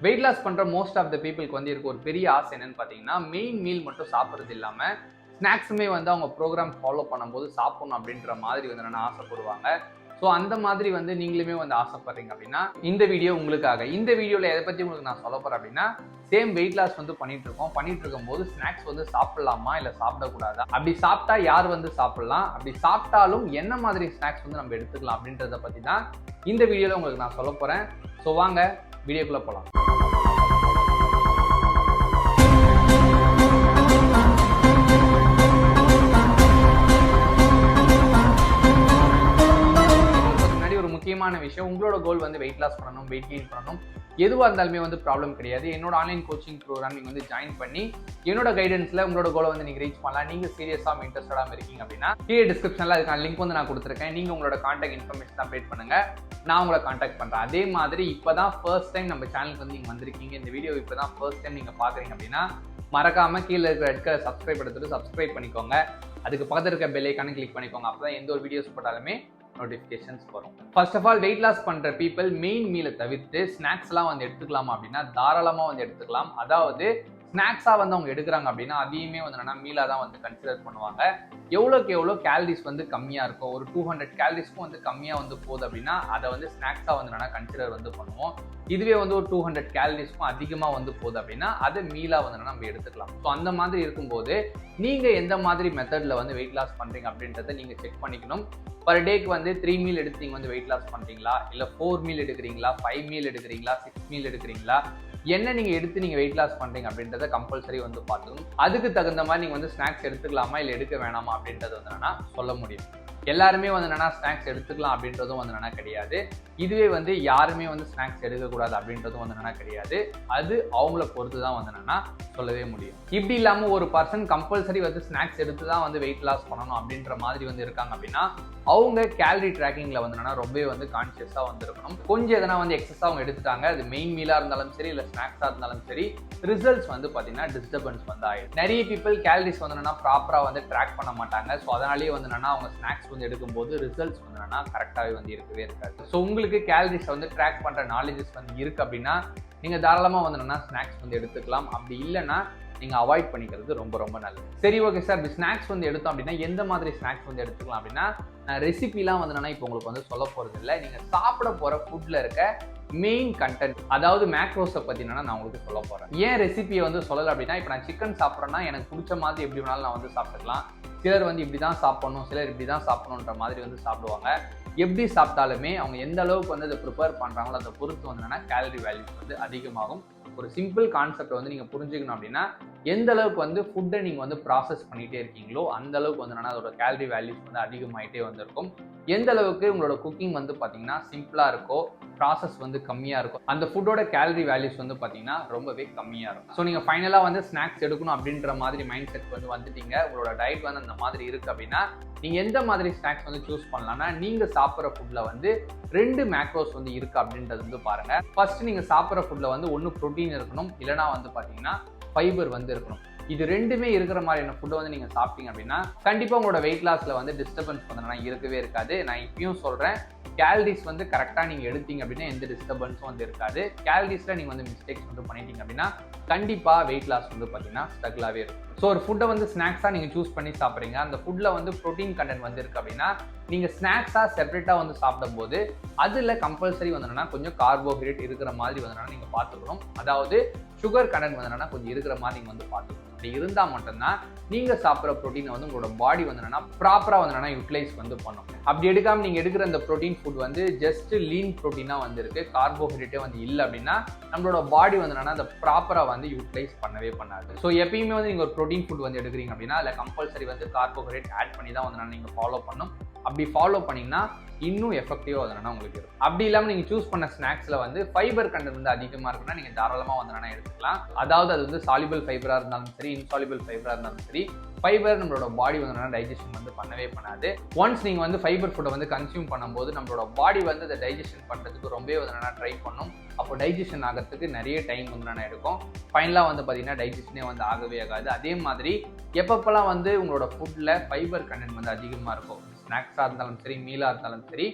Weight loss பண்ணுற most of the பீப்புளுக்கு வந்து இருக்க ஒரு பெரிய ஆசை என்னன்னு பார்த்தீங்கன்னா, மெயின் மீல் மட்டும் சாப்பிட்றது இல்லாமல் ஸ்நாக்ஸுமே வந்து அவங்க ப்ரோக்ராம் ஃபாலோ பண்ணும்போது சாப்பிடணும் அப்படின்ற மாதிரி வந்து நான் ஆசைப்படுவாங்க. ஸோ அந்த மாதிரி வந்து நீங்களுமே வந்து ஆசைப்படுறீங்க அப்படின்னா இந்த வீடியோ உங்களுக்காக. இந்த வீடியோவில் எதை பற்றி உங்களுக்கு நான் சொல்ல போகிறேன் அப்படின்னா, சேம் வெயிட் லாஸ் வந்து பண்ணிட்டு இருக்கும்போது ஸ்நாக்ஸ் வந்து சாப்பிடலாமா இல்லை சாப்பிடக்கூடாதா, அப்படி சாப்பிட்டா யார் வந்து சாப்பிடலாம், அப்படி சாப்பிட்டாலும் என்ன மாதிரி ஸ்நாக்ஸ் வந்து நம்ம எடுத்துக்கலாம் அப்படின்றத பற்றி தான் இந்த வீடியோவில் உங்களுக்கு நான் சொல்ல போகிறேன். ஸோ வாங்க வீடியோக்குள்ளே போகலாம். முக்கியமான விஷயம், உங்களோட கோல் வந்து வெயிட் லாஸ் பண்ணணும், வெயிட் கெயின் பண்ணணும், எதுவாக இருந்தாலுமே வந்து ப்ராப்ளம் கிடையாது. என்னோட ஆன்லைன் கோச்சிங் ப்ரோக்ராம் நீங்கள் வந்து ஜாயின் பண்ணி என்னோட கைடன்ஸில் உங்களோட கோலை வந்து நீங்கள் ரீச் பண்ணலாம். நீங்கள் சீரியஸாக இன்ட்ரெஸ்டாக இருக்கீங்க அப்படின்னா கீழே டிஸ்கிரிப்ஷனில் அதுக்கான லிங்க் வந்து நான் கொடுத்துருக்கேன். நீங்கள் உங்களோட கான்டாக்ட் இன்ஃபர்மேஷன் அப்டேட் பண்ணுங்கள், நான் உங்களை கான்டாக்ட் பண்ணுறேன். அதே மாதிரி இப்போ தான் ஃபர்ஸ்ட் டைம் நம்ம சேனலுக்கு வந்து நீங்கள் வந்திருக்கீங்க, இந்த வீடியோ இப்போ தான் ஃபர்ஸ்ட் டைம் நீங்கள் பார்க்குறீங்க அப்படின்னா மறக்காமல் கீழே இருக்கிற ரெட் கலர் சப்ஸ்கிரைப் எடுத்துட்டு சப்ஸ்கிரைப் பண்ணிக்கோங்க. அதுக்கு பக்கத்தில் இருக்க பெல் ஐக்கானை கிளிக் பண்ணிக்கோங்க. அப்போ தான் எந்த ஒரு வீடியோஸ் போட்டாலுமே நோட்டிஃபிகேஷன்ஸ் வரும். First of all, weight loss பண்ற பீப்புள் மெயின் மீலை தவிர்த்து ஸ்நாக்ஸ்லாம் வந்து எடுத்துக்கலாமா அப்படின்னா தாராளமா வந்து எடுத்துக்கலாம். அதாவது ஸ்நாக்ஸா வந்து அவங்க எடுக்கிறாங்க அப்படின்னா அதையுமே வந்து என்னன்னா மீலா தான் வந்து கன்சிடர் பண்ணுவாங்க. எவ்வளோக்கு எவ்வளோ கேலரிஸ் வந்து கம்மியா இருக்கும், ஒரு 200 கேலரிஸ்க்கும் வந்து கம்மியா வந்து போகுது அப்படின்னா அதை வந்து ஸ்நாக்ஸா வந்து என்னன்னா கன்சிடர் வந்து பண்ணுவோம். இதுவே வந்து ஒரு 200 கேலரிஸ்க்கும் அதிகமாக வந்து போகுது அப்படின்னா அதை மீலா வந்து நம்ம எடுத்துக்கலாம். ஸோ அந்த மாதிரி இருக்கும்போது நீங்க எந்த மாதிரி மெத்தட்ல வந்து வெயிட் லாஸ் பண்றீங்க அப்படின்றத நீங்க செக் பண்ணிக்கணும். பர் டேக்கு வந்து 3 மீல் எடுத்து நீங்க வந்து வெயிட் லாஸ் பண்றீங்களா, இல்ல 4 மீல் எடுக்கிறீங்களா, 5 மீல் எடுக்கிறீங்களா, 6 மீல் எடுக்கிறீங்களா, என்ன நீங்க எடுத்து நீங்க வெயிட் லாஸ் பண்றீங்க அப்படின்றத கம்பல்சரி வந்து பார்த்துக்கணும். அதுக்கு தகுந்த மாதிரி நீங்க வந்து ஸ்நாக்ஸ் எடுத்துக்கலாமா இல்லை எடுக்க வேணாமா அப்படின்றது வந்து என்னன்னா சொல்ல முடியும். எல்லாருமே வந்து என்னன்னா ஸ்நாக்ஸ் எடுத்துக்கலாம் அப்படின்றதும் வந்து என்னன்னா கிடையாது. இதுவே வந்து யாருமே வந்து ஸ்நாக்ஸ் எடுக்கக்கூடாது அப்படின்றதும் வந்து என்னன்னா கிடையாது. அது அவங்கள பொறுத்து தான் வந்து என்னன்னா சொல்லவே முடியும். இப்படி இல்லாம ஒரு பர்சன் கம்பல்சரி வந்து ஸ்நாக்ஸ் எடுத்து தான் வந்து வெயிட் லாஸ் பண்ணணும் அப்படின்ற மாதிரி வந்து இருக்காங்க அப்படின்னா அவங்க கேலரி ட்ராக்கிங்ல வந்து என்னன்னா ரொம்பவே வந்து கான்சியஸா வந்து இருக்கணும். கொஞ்சம் எதனா வந்து எக்ஸஸா அவங்க எடுத்துட்டாங்க, அது மெயின் மீலா இருந்தாலும் சரி இல்ல ஸ்நாக்ஸா இருந்தாலும் சரி, ரிசல்ட்ஸ் வந்து பாத்தீங்கன்னா டிஸ்டர்பன்ஸ் வந்து ஆயிடும். நிறைய பீப்புள் கேலரிஸ் வந்து என்னன்னா ப்ராப்பரா வந்து ட்ராக் பண்ண மாட்டாங்க. ஸோ அதனாலேயே வந்து என்னன்னா அவங்க ஸ்நாக்ஸ் வந்து எடுக்கும்போது ரிசல்ட்ஸ் வந்து என்னன்னா கரெக்டாகவே வந்து இருக்கவே இருக்காது. ஸோ உங்களுக்கு கேலரிஸ் வந்து ட்ராக் பண்ற நாலேஜஸ் வந்து இருக்கு அப்படின்னா நீங்க தாராளமா வந்து என்னன்னா ஸ்நாக்ஸ் வந்து எடுத்துக்கலாம். அப்படி இல்லைன்னா நீங்க அவாய்ட் பண்ணிக்கிறது ரொம்ப ரொம்ப நல்லது. சரி, ஓகே சார், இப்படி ஸ்நாக்ஸ் வந்து எடுத்தோம் அப்படின்னா எந்த மாதிரி ஸ்நாக்ஸ் வந்து எடுத்துக்கலாம் அப்படின்னா ரெசிபிலாம் வந்து என்னன்னா இப்போ உங்களுக்கு வந்து சொல்ல போறது இல்லை. நீங்க சாப்பிட போற ஃபுட்ல இருக்க மெயின் கண்டென்ட், அதாவது மேக்ரோஸை பத்தி நான் உங்களுக்கு சொல்ல போறேன். ஏன் ரெசிபியை வந்து சொல்லலை அப்படின்னா, இப்போ நான் சிக்கன் சாப்பிட்றேன்னா எனக்கு பிடிச்ச மாதிரி எப்படி வேணாலும் நான் வந்து சாப்பிட்டுக்கலாம். சிலர் வந்து இப்படி தான் சாப்பிடணும், சிலர் இப்படி தான் சாப்பிடணுன்ற மாதிரி வந்து சாப்பிடுவாங்க. எப்படி சாப்பிட்டாலுமே அவங்க எந்த அளவுக்கு வந்து அதை ப்ரிப்பேர் பண்ணுறாங்களோ அதை பொறுத்து வந்து என்னன்னா கேலரி வேல்யூஸ் வந்து அதிகமாகும். ஒரு சிம்பிள் கான்செப்ட் வந்து நீங்கள் புரிஞ்சுக்கணும் அப்படின்னா, எந்த அளவுக்கு வந்து ஃபுட்டை நீங்கள் வந்து ப்ராசஸ் பண்ணிகிட்டே இருக்கீங்களோ அந்த அளவுக்கு வந்து என்னன்னா அதோட கேலரி வேல்யூஸ் வந்து அதிகமாகிட்டே வந்திருக்கும். எந்த அளவுக்கு உங்களோட குக்கிங் வந்து பார்த்தீங்கன்னா சிம்பிளாக இருக்கோ, ப்ராசஸ் வந்து கம்மியாக இருக்கும், அந்த ஃபுட்டோட கேலரி வேல்யூஸ் வந்து பார்த்தீங்கன்னா ரொம்பவே கம்மியாக இருக்கும். ஸோ நீங்கள் ஃபைனலாக வந்து ஸ்நாக்ஸ் எடுக்கணும் அப்படின்ற மாதிரி மைண்ட் செட் வந்து வந்துட்டீங்க, உங்களோட டயட் வந்து அந்த மாதிரி இருக்குது அப்படின்னா நீங்கள் எந்த மாதிரி ஸ்நாக்ஸ் வந்து சூஸ் பண்ணலாம்னா, நீங்கள் சாப்பிட்ற ஃபுட்டில் வந்து 2 மேக்ரோஸ் வந்து இருக்குது அப்படின்றது வந்து பாருங்கள். ஃபர்ஸ்ட் நீங்கள் சாப்பிட்ற ஃபுட்டில் வந்து ஒன்று ப்ரோட்டீன் இருக்கணும், இல்லைனா வந்து பார்த்தீங்கன்னா ஃபைபர் வந்து இருக்கணும். இது ரெண்டுமே இருக்கிற மாதிரியான ஃபுட்டை வந்து நீங்கள் சாப்பிட்டீங்க அப்படின்னா கண்டிப்பாக உங்களோட வெயிட் லாஸில் வந்து டிஸ்டர்பன்ஸ் வந்து இருக்கவே இருக்காது. நான் இப்பயும் சொல்கிறேன், கேலரிஸ் வந்து கரெக்டாக நீங்கள் எடுத்தீங்க அப்படின்னா எந்த டிஸ்டர்பன்ஸும் வந்து இருக்காது. கேலரிஸில் நீங்கள் வந்து மிஸ்டேக்ஸ் வந்து பண்ணிட்டீங்க அப்படின்னா கண்டிப்பாக வெயிட் லாஸ் வந்து பார்த்தீங்கன்னா ஸ்ட்ரகிளாகவே இருக்கும். ஸோ ஒரு ஃபுட்டை வந்து ஸ்நாக்ஸாக நீங்கள் சூஸ் பண்ணி சாப்பிட்றீங்க, அந்த ஃபுட்டில் வந்து ப்ரோட்டீன் கண்டென்ட் வந்து இருக்குது அப்படின்னா நீங்கள் ஸ்நாக்ஸாக செப்பரேட்டாக வந்து சாப்பிடும்போது அதில் கம்பல்சரி வந்து கொஞ்சம் கார்போஹைட்ரேட் இருக்கிற மாதிரி வந்து நீங்கள் பார்த்துக்கணும். அதாவது சுகர் கண்டென்ட் வந்து கொஞ்சம் இருக்கிற மாதிரி நீங்கள் வந்து பார்த்துக்கணும். அப்படி இருந்தால் மட்டும்தான் நீங்கள் சாப்பிட்ற ப்ரோட்டீனை வந்து உங்களோட பாடி வந்து ப்ராப்பராக வந்து யூட்டிலைஸ் வந்து பண்ணும். அப்படி எடுக்காமல் நீங்கள் எடுக்கிற அந்த ப்ரோட்டீன் ஃபுட் வந்து ஜஸ்ட் லீன் ப்ரோட்டீனாக வந்து இருக்கு, கார்போஹைட்ரேட்டே வந்து இல்லை அப்படின்னா நம்மளோட பாடி வந்து அதை ப்ராப்பராக வந்து யூட்டிலைஸ் பண்ணவே பண்ணாது. ஸோ எப்பயுமே வந்து நீங்கள் ஒரு ப்ரோட்டீன் ஃபுட் வந்து எடுக்கிறீங்க அப்படின்னா அதில் கம்பல்சரி வந்து கார்போஹைட்ரேட் ஆட் பண்ணி தான் வந்து நீங்கள் ஃபாலோ பண்ணணும். அப்படி ஃபாலோ பண்ணிங்கன்னா இன்னும் எஃபெக்டிவாக வந்து உங்களுக்கு இருக்கும். அப்படி இல்லாமல் நீங்கள் சூஸ் பண்ண ஸ்நாக்ஸில் வந்து ஃபைபர் கண்டென்ட் வந்து அதிகமாக இருக்குன்னா நீங்கள் தாராளமாக வந்து எடுத்துக்கலாம். அதாவது அது வந்து சாலிபிள் ஃபைபராக இருந்தாலும் சரி, இன்சாலிபிள் ஃபைபராக இருந்தாலும் சரி, ஃபைபர் நம்மளோட பாடி வந்து டைஜஷன் வந்து பண்ணவே பண்ணாது. ஒன்ஸ் நீங்கள் வந்து ஃபைபர் ஃபுட்டை வந்து கன்சியூம் பண்ணும்போது நம்மளோட பாடி வந்து அதை டைஜஷன் பண்ணுறதுக்கு ரொம்பவே வந்து ட்ரை பண்ணும். அப்போ டைஜஷன் ஆகிறதுக்கு நிறைய டைம் வந்து எடுக்கும். ஃபைனலாக வந்து பார்த்தீங்கன்னா டைஜஷனே வந்து ஆகவே ஆகாது. அதே மாதிரி எப்பப்பெல்லாம் வந்து உங்களோட ஃபுட்டில் ஃபைபர் கண்டென்ட் வந்து அதிகமாக இருக்கும், ஸ்நாக்ஸாக இருந்தாலும் சரி மீலாக இருந்தாலும் சரி,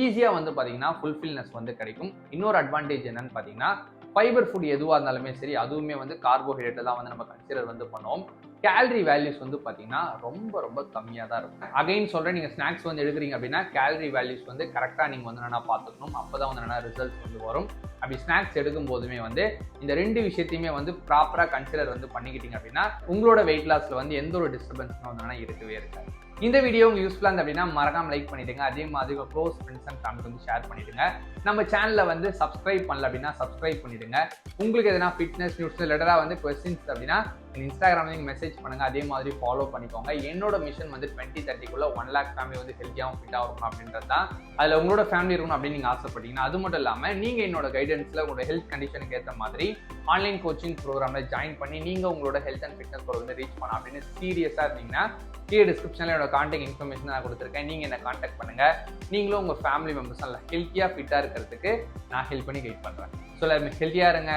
ஈஸியாக வந்து பார்த்தீங்கன்னா ஃபுல்ஃபில்னஸ் வந்து கிடைக்கும். இன்னொரு அட்வான்டேஜ் என்னன்னு பார்த்தீங்கன்னா ஃபைபர் ஃபுட் எதுவாக இருந்தாலுமே சரி அதுவுமே வந்து கார்போஹைட்ரேட்டை தான் வந்து நம்ம கன்சிடர் வந்து பண்ணுவோம். கேலரி வேல்யூஸ் வந்து பார்த்தீங்கன்னா ரொம்ப ரொம்ப கம்மியாக தான் இருக்கும். அகைன் சொல்கிறேன், நீங்கள் ஸ்நாக்ஸ் வந்து எடுக்கிறீங்க அப்படின்னா கேலரி வேல்யூஸ் வந்து கரெக்டாக நீங்கள் வந்து என்னென்னா பார்த்துக்கணும். அப்போ தான் வந்து என்னென்னா ரிசல்ட்ஸ் வந்து வரும். அப்படி ஸ்நாக்ஸ் எடுக்கும் போதுமே வந்து இந்த 2 விஷயத்தையுமே வந்து ப்ராப்பராக கன்சிடர் வந்து பண்ணிக்கிட்டீங்க அப்படின்னா உங்களோட வெயிட் லாஸில் வந்து எந்த ஒரு டிஸ்டர்பன்ஸும் வந்து இருக்கவே இருக்காது. இந்த வீடியோ உங்களுக்கு யூஸ்ஃபுல்லாக இருந்தது அப்படின்னா மறக்காம லைக் பண்ணிடுங்க. அதே மாதிரி க்ளோஸ் ஃப்ரெண்ட்ஸ் அண்ட் ஃபேமிலி வந்து ஷேர் பண்ணிடுங்க. நம்ம சேனலில் வந்து சப்ஸ்கிரைப் பண்ணல அப்படின்னா சப்ஸ்கிரைப் பண்ணிடுங்க. உங்களுக்கு எதனா ஃபிட்னஸ் நியூஸ் ரிலேட்டடாக வந்து கொஸ்டின்ஸ் அப்படின்னா இன்ஸ்டாகிராமில் நீங்கள் மெசேஜ் பண்ணுங்கள். அதே மாதிரி ஃபாலோ பண்ணிக்கோங்க. என்னோட மிஷன் வந்து 2030 1 lakh ஃபேமிலி வந்து ஹெல்த்தியாகவும் ஃபிட்டாக இருக்கணும் அப்படின்றது தான். அதில் உங்களோட ஃபேமிலி இருக்கணும் அப்படின்னு நீங்கள் ஆசைப்பட்டீங்கன்னா அது மட்டும் இல்லாமல் நீங்கள் என்னோட கைடன்ஸில் உங்களோட ஹெல்த் கண்டிஷனுக்கு ஏற்ற மாதிரி ஆன்லைன் கோச்சிங் ப்ரோக்ராமில் ஜாயின் பண்ணி நீங்கள் உங்களோட ஹெல்த் அண்ட் ஃபிட்னஸ் கோல் வந்து ரீச் பண்ணலாம் அப்படின்னு சீரியஸாக இருந்தீங்கன்னா கீழே டிஸ்கிரிப்ஷனில் என்னோட கான்டாக்ட் இன்ஃபர்மேஷன் நான் கொடுத்துருக்கேன். நீங்கள் என்னை கான்டாக்ட் பண்ணுங்கள். நீங்களும் உங்கள் ஃபேமிலி மெம்பர்ஸ் எல்லாம் ஹெல்த்தியாக ஃபிட்டாக இருக்கிறதுக்கு நான் ஹெல்ப் பண்ணி கைட் பண்ணுறேன். ஸோ எல்லாருமே ஹெல்த்தியாக இருங்க,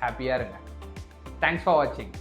ஹாப்பியாக இருங்க. தேங்க்ஸ் ஃபார் வாட்சிங்.